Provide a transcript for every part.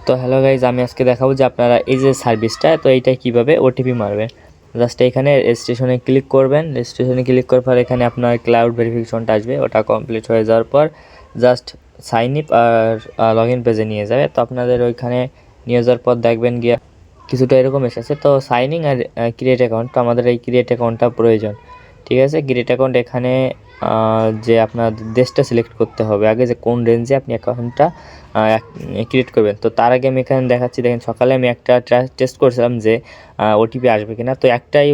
তো hello guys, আমি আজকে দেখাবো যে আপনারা এই যে সার্ভিসটা, তো এইটা কিভাবে ওটিপি মারবেন। জাস্ট এখানে রেজিস্ট্রেশনে ক্লিক করবেন। রেজিস্ট্রেশনে ক্লিক করার পর এখানে আপনার ক্লাউড ভেরিফিকেশনটা আসবে, ওটা কমপ্লিট হয়ে যাওয়ার পর জাস্ট সাইন ইন আর লগ ইন পেজে নিয়ে যাবে। তো আপনাদের ওইখানে নিয়ে যাওয়ার পর দেখবেন গিয়ে কিছুটা এরকম এসেছে। তো সাইন ইন আর ক্রিয়েট অ্যাকাউন্ট, তো আমাদের এই ক্রিয়েট অ্যাকাউন্টটা প্রয়োজন। ঠিক আছে, ক্রিয়েট অ্যাকাউন্ট এখানে যে আপনার দেশটা সিলেক্ট করতে হবে আগে, যে কোন রেঞ্জে আপনি অ্যাকাউন্টটা ক্রিয়েট করবেন। তো তার আগে আমি এখানে দেখাচ্ছি, দেখেন সকালে আমি একটা টেস্ট করছিলাম যে ওটিপি আসবে কিনা। তো একটাই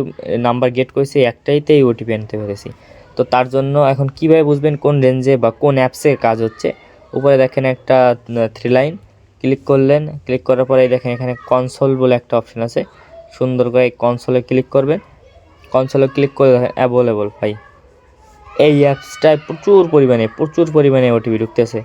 নাম্বার গেট করেছি, একটাইতেই ওটিপি আনতে পেরেছি। তো তার জন্য এখন কীভাবে বুঝবেন কোন রেঞ্জে বা কোন অ্যাপসে কাজ হচ্ছে। উপরে দেখেন একটা 3 লাইন, ক্লিক করলেন। ক্লিক করার পরে দেখেন এখানে কনসোল বলে একটা অপশন আছে, সুন্দর করে এই কনসোলে ক্লিক করবেন। কনসোলে ক্লিক করে দেখেন অ্যাভেলেবল পাই, এই অ্যাপসটায় প্রচুর পরিমাণে ওটিপি ঢুকতেছে,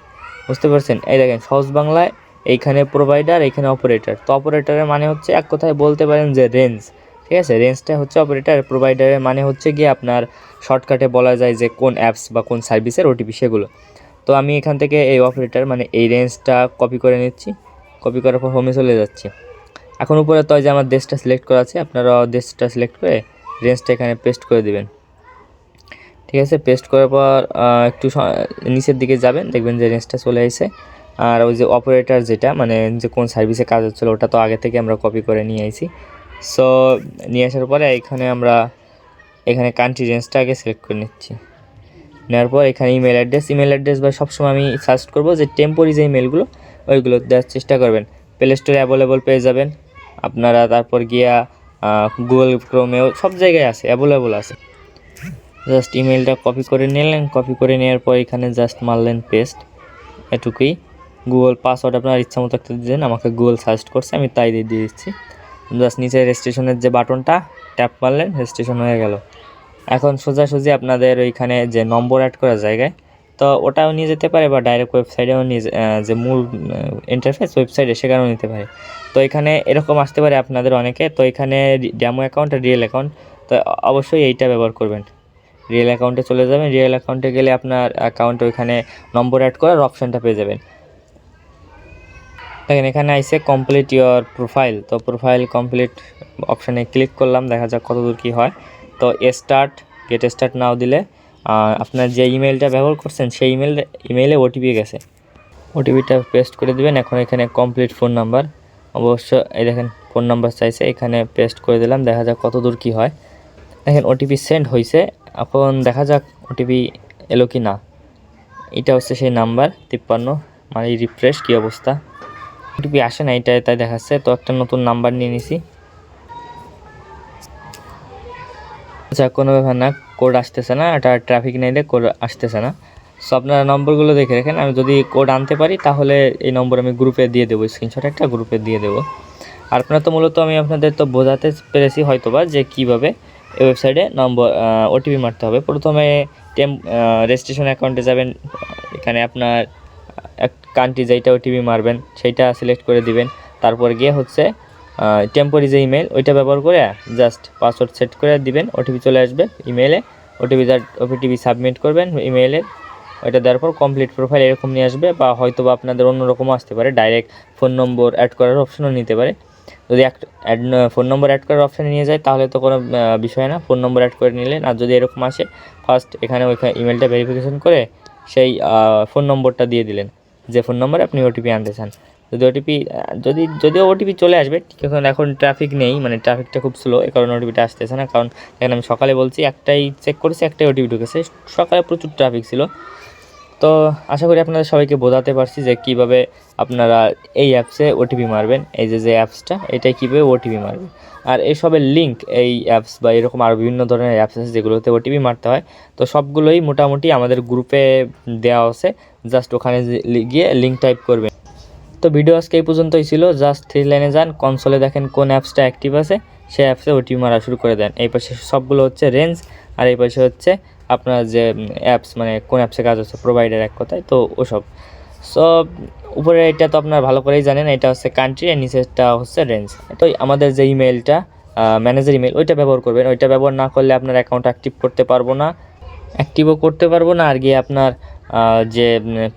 বুঝতে পারছেন। এই দেখেন সহজ বাংলায় এইখানে প্রোভাইডার, এইখানে অপারেটর। তো অপারেটরের মানে হচ্ছে এক কথায় বলতে পারেন যে রেঞ্জ। ঠিক আছে, রেঞ্জটা হচ্ছে অপারেটর। প্রোভাইডারের মানে হচ্ছে গিয়ে আপনার শর্টকাটে বলা যায় যে কোন অ্যাপস বা কোন সার্ভিসের ওটিপি সেগুলো। তো আমি এখান থেকে এই অপারেটর মানে এই রেঞ্জটা কপি করে নিচ্ছি। কপি করার পর হোমে চলে যাচ্ছি। এখন উপরে তো যে আমার দেশটা সিলেক্ট করা আছে, আপনারা দেশটা সিলেক্ট করে রেঞ্জটা এখানে পেস্ট করে দেবেন। ঠিক আছে, পেস্ট করার পর একটু নিচের দিকে যাবেন, দেখবেন যে রেঞ্জটা চলে আসে। আর ওই যে অপারেটর যেটা মানে যে কোন সার্ভিসে কাজ হচ্ছিলো ওটা তো আগে থেকে আমরা কপি করে নিয়ে আইছি। সো নিয়ে আসার পরে আমরা এখানে কান্ট্রি রেঞ্জটা আগে সিলেক্ট করে নিচ্ছি। নেওয়ার পর এখানে ইমেল অ্যাড্রেস বা সবসময় আমি সার্চ করবো যে টেম্পোরারি যে ইমেলগুলো ওইগুলো দেওয়ার চেষ্টা করবেন। প্লে স্টোরে অ্যাভেলেবল পেয়ে যাবেন আপনারা। তারপর গিয়া গুগল ক্রোমেও সব জায়গায় আছে, অ্যাভেলেবল আছে। জাস্ট ইমেলটা কপি করে নিলেন, কপি করে নেওয়ার পর এখানে জাস্ট মারলেন পেস্ট, এটুকুই। গুগল পাসওয়ার্ড আপনার ইচ্ছা মতো একটা দিলেন, আমাকে গুগল সাজেস্ট করছে আমি তাই দিয়ে দিচ্ছি। জাস্ট নিচে রেজিস্ট্রেশনের যে বাটনটা ট্যাপ মারলেন, রেজিস্ট্রেশন হয়ে গেল। এখন সোজাসুজি আপনাদের ওইখানে যে নম্বর অ্যাড করার জায়গায়, তো ওটাও নিয়ে যেতে পারে বা ডাইরেক্ট ওয়েবসাইটেও নিয়ে যে মূল ইন্টারফেস ওয়েবসাইটে সেখানেও নিতে পারে। তো এখানে এরকম আসতে পারে আপনাদের অনেকে। তো এখানে ডেমো অ্যাকাউন্ট আর রিয়েল অ্যাকাউন্ট, তো অবশ্যই এইটা ব্যবহার করবেন। রিয়েল অ্যাকাউন্টে চলে যাবেন। রিয়েল অ্যাকাউন্টে গেলে আপনার অ্যাকাউন্টে ওইখানে নম্বর অ্যাড করার অপশানটা পেয়ে যাবেন। দেখেন এখানে আইসে কমপ্লিট ইওর প্রোফাইল। তো প্রোফাইল কমপ্লিট অপশানে ক্লিক করলাম, দেখা যাক কতদূর কী হয়। তো গেট স্টার্ট নাও দিলে আপনার যে ইমেলটা ব্যবহার করছেন সেই ইমেলে ওটিপি গেছে, ওটিপিটা পেস্ট করে দেবেন। এখন এখানে কমপ্লিট ফোন নাম্বার, অবশ্য এই দেখেন ফোন নাম্বার চাইছে, এখানে পেস্ট করে দিলাম। দেখা যাক কতদূর কী হয়। দেখেন ওটিপি সেন্ড হয়েছে। এখন দেখা যাক ওটিপি এলো কি না। এটা হচ্ছে সেই নাম্বার 53, মানে রিফ্রেশ কী অবস্থা, ওটিপি আসে না, তাই দেখাচ্ছে। তো একটা নতুন নাম্বার নিয়ে নিছি। আচ্ছা, কোনো ব্যাপার না, কোড আসতেছে না, এটা ট্রাফিক নাইলে কোড আসতেছে না। সো আপনারা নম্বরগুলো দেখে রাখেন, আমি যদি কোড আনতে পারি তাহলে এই নম্বর আমি গ্রুপে দিয়ে দেবো, স্ক্রিনশট একটা গ্রুপে দিয়ে দেবো। আর আপনারা তো মূলত আমি আপনাদের তো বোঝাতে পেরেছি হয়তোবা যে কীভাবে এই ওয়েবসাইটে ওটিপি মারতে হবে। প্রথমে রেজিস্ট্রেশন অ্যাকাউন্টে যাবেন, এখানে আপনার এক কান্ট্রি যেইটা ওটিপি মারবেন সেইটা সিলেক্ট করে দিবেন। তারপর গিয়ে হচ্ছে টেম্পোরারি যে ইমেল ওইটা ব্যবহার করে জাস্ট পাসওয়ার্ড সেট করে দিবেন, ওটিপি চলে আসবে ইমেলে। ওটিপি সাবমিট করবেন ইমেলে, ওইটা দেওয়ার পর কমপ্লিট প্রোফাইল এরকম নিয়ে আসবে। বা হয়তো বা আপনাদের অন্যরকমও আসতে পারে, ডাইরেক্ট ফোন নম্বর অ্যাড করার অপশনও নিতে পারে। যদি ফোন নম্বর অ্যাড করার অপশানে নিয়ে যায় তাহলে তো কোনো বিষয় না, ফোন নম্বর অ্যাড করে নিলেন। আর যদি এরকম আসে, ফার্স্ট ওইখানে ইমেলটা ভেরিফিকেশন করে সেই ফোন নম্বরটা দিয়ে দিলেন, যে ফোন নম্বরে আপনি ওটিপি আনতে চান। যদিও ওটিপি চলে আসবে, ঠিক আছে। এখন ট্রাফিক নেই, মানে ট্রাফিকটা খুব স্লো, এই কারণে ওটিপিটা আসতেছে না। কারণ এখানে আমি সকালে বলছি একটাই চেক করেছি, একটাই ওটিপি ঢুকেছে। সকালে প্রচুর ট্রাফিক ছিল। তো আশা করি আপনাদের সবাইকে বোঝাতে পারছি যে কীভাবে আপনারা এই অ্যাপসে ওটিপি মারবেন। এই যে অ্যাপসটা, এটাই কীভাবে ওটিপি মারবেন। আর এইসবের লিঙ্ক, এই অ্যাপস বা এরকম আরও বিভিন্ন ধরনের অ্যাপস আছে যেগুলোতে ওটিপি মারতে হয়, তো সবগুলোই মোটামুটি আমাদের গ্রুপে দেওয়া আছে। জাস্ট ওখানে গিয়ে লিঙ্ক টাইপ করবেন। তো ভিডিও আজকে এই পর্যন্তই ছিল। জাস্ট 3 লাইনে যান, কনসোলে দেখেন কোন অ্যাপসটা অ্যাক্টিভ আছে, সেই অ্যাপসে ওটিপি মারা শুরু করে দেন। এই পাশে সবগুলো হচ্ছে রেঞ্জ, আর এই পাশে হচ্ছে আপনার যে অ্যাপস, মানে কোন অ্যাপসে কাজ হচ্ছে, প্রোভাইডার এক কথায়, তো ওসব। সো উপরে এটা তো আপনার ভালো করেই জানেন, এটা হচ্ছে কান্ট্রি আর নিচেরটা হচ্ছে রেঞ্জ। তো আমাদের যে ইমেলটা ম্যানেজার ইমেল, ওইটা ব্যবহার করবেন। ওইটা ব্যবহার না করলে আপনার অ্যাকাউন্ট অ্যাক্টিভও করতে পারবো না। আর গিয়ে আপনার যে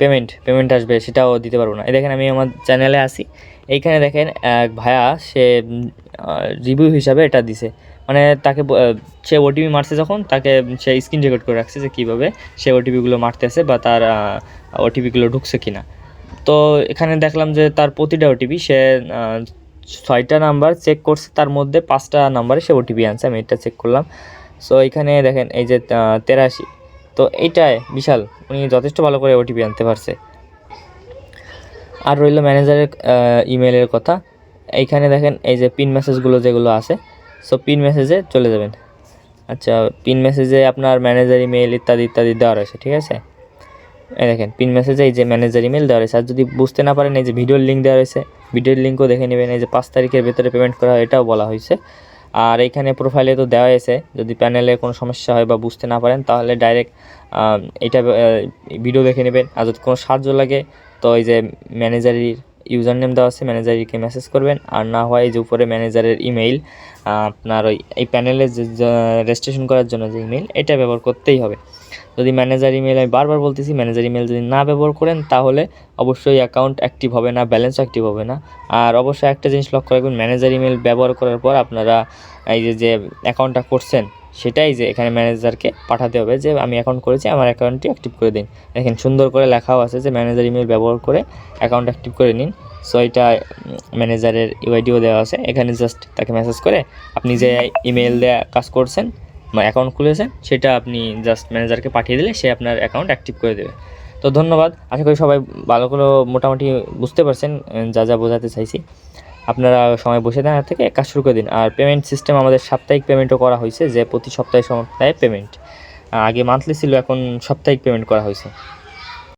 পেমেন্ট আসবে সেটাও দিতে পারবো না। এই দেখেন আমি আমার চ্যানেলে আসি, এইখানে দেখেন এক ভাইয়া সে রিভিউ হিসাবে এটা দিছে, মানে তাকে সে ওটিপি মারছে যখন তাকে সে স্ক্রিন রেকর্ড করে রাখছে যে কীভাবে সে ওটিপিগুলো মারতেছে বা তার ওটিপিগুলো ঢুকছে কিনা। তো এখানে দেখলাম যে তার প্রতিটা ওটিপি সে 6টা নাম্বার চেক করছে, তার মধ্যে 5টা নাম্বারে সে ওটিপি আনছে, আমি এটা চেক করলাম। সো এখানে দেখেন এই যে 83, তো এইটাই বিশাল, উনি যথেষ্ট ভালো করে ওটিপি আনতে পারছে। আর রইল ম্যানেজারের ইমেলের কথা। এইখানে দেখেন এই যে পিন মেসেজগুলো যেগুলো আছে, সো পিন মেসেজে চলে যাবেন। আচ্ছা, পিন মেসেজে আপনার ম্যানেজার ইমেল ইত্যাদি ইত্যাদি দেওয়া রয়েছে, ঠিক আছে। এই দেখেন পিন মেসেজে এই যে ম্যানেজার ইমেল দেওয়া রয়েছে। আর যদি বুঝতে না পারেন এই যে ভিডিওর লিঙ্ক দেওয়া রয়েছে, ভিডিওর লিঙ্কও দেখে নেবেন। এই যে 5 তারিখের ভেতরে পেমেন্ট করা হয় এটাও বলা হয়েছে। আর এইখানে প্রোফাইলে তো দেওয়া আছে, যদি প্যানেলে কোনো সমস্যা হয় বা বুঝতে না পারেন তাহলে ডাইরেক্ট এটা ভিডিও দেখে নেবেন। আর যদি কোনো সাহায্য লাগে তো এই যে ম্যানেজারের ইউজার নেম দেওয়া আছে, ম্যানেজারকে মেসেজ করবেন। আর না হয় যে উপরে ম্যানেজারের ইমেইল, আপনার এই প্যানেলে যে রেজিস্ট্রেশন করার জন্য যে ইমেল, এটা ব্যবহার করতেই হবে। যদি ম্যানেজার ইমেল, আমি বারবার বলতেছি, ম্যানেজার ইমেল যদি না ব্যবহার করেন তাহলে অবশ্যই অ্যাকাউন্ট অ্যাক্টিভ হবে না, ব্যালেন্সও অ্যাক্টিভ হবে না। আর অবশ্যই একটা জিনিস লক্ষ্য রাখবেন, ম্যানেজার ইমেল ব্যবহার করার পর আপনারা এই যে অ্যাকাউন্টটা করছেন সেটাই যে এখানে ম্যানেজারকে পাঠাতে হবে যে আমি অ্যাকাউন্ট করেছি, আমার অ্যাকাউন্টটি অ্যাক্টিভ করে দিন। দেখেন সুন্দর করে লেখাও আছে যে ম্যানেজার ইমেল ব্যবহার করে অ্যাকাউন্ট অ্যাক্টিভ করে নিন। সো এটা ম্যানেজারের ইউআইডিও দেওয়া আছে, এখানে জাস্ট তাকে মেসেজ করে আপনি যে ইমেল দেওয়া কাজ করছেন বা অ্যাকাউন্ট খুলেছেন সেটা আপনি জাস্ট ম্যানেজারকে পাঠিয়ে দিলে সে আপনার অ্যাকাউন্ট অ্যাক্টিভ করে দেবে। তো ধন্যবাদ, আশা করি সবাই ভালো করে মোটামুটি বুঝতে পারছেন যা যা বোঝাতে চাইছি। আপনারা সময় বসে থাকার থেকে কাজ শুরু করে দিন। আর পেমেন্ট সিস্টেম আমাদের সাপ্তাহিক পেমেন্টও করা হয়েছে, যে প্রতি সপ্তাহে সপ্তাহে পেমেন্ট, আগে মান্থলি ছিল, এখন সাপ্তাহিক পেমেন্ট করা হয়েছে।